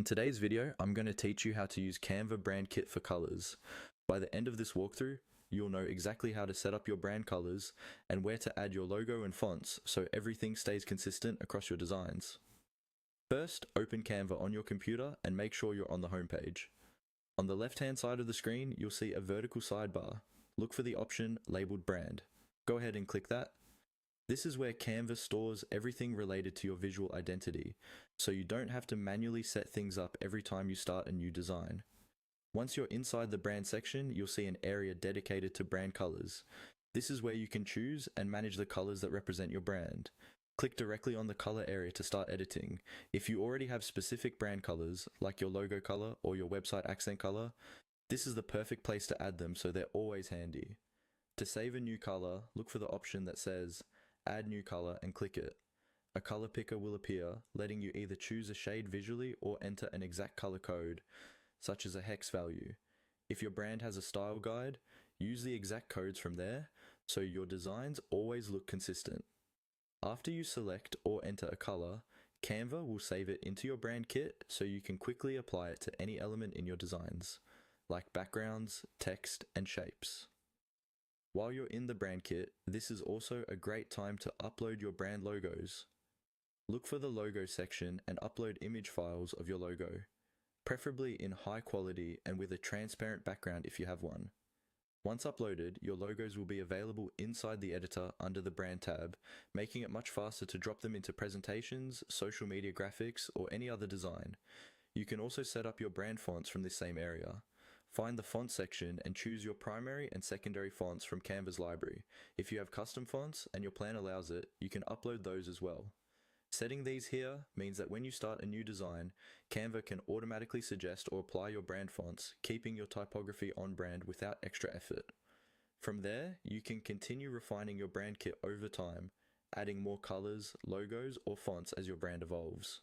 In today's video, I'm going to teach you how to use Canva Brand Kit for colors. By the end of this walkthrough, you'll know exactly how to set up your brand colors and where to add your logo and fonts so everything stays consistent across your designs. First, open Canva on your computer and make sure you're on the home page. On the left-hand side of the screen, you'll see a vertical sidebar. Look for the option labeled Brand. Go ahead and click that. This is where Canva stores everything related to your visual identity, so you don't have to manually set things up every time you start a new design. Once you're inside the brand section, you'll see an area dedicated to brand colors. This is where you can choose and manage the colors that represent your brand. Click directly on the color area to start editing. If you already have specific brand colors, like your logo color or your website accent color, this is the perfect place to add them so they're always handy. To save a new color, look for the option that says Add New Color and click it. A color picker will appear, letting you either choose a shade visually or enter an exact color code, such as a hex value. If your brand has a style guide, use the exact codes from there, so your designs always look consistent. After you select or enter a color, Canva will save it into your brand kit so you can quickly apply it to any element in your designs, like backgrounds, text, and shapes. While you're in the brand kit, this is also a great time to upload your brand logos. Look for the logo section and upload image files of your logo, preferably in high quality and with a transparent background if you have one. Once uploaded, your logos will be available inside the editor under the brand tab, making it much faster to drop them into presentations, social media graphics, or any other design. You can also set up your brand fonts from this same area. Find the font section and choose your primary and secondary fonts from Canva's library. If you have custom fonts and your plan allows it, you can upload those as well. Setting these here means that when you start a new design, Canva can automatically suggest or apply your brand fonts, keeping your typography on brand without extra effort. From there, you can continue refining your brand kit over time, adding more colors, logos, or fonts as your brand evolves.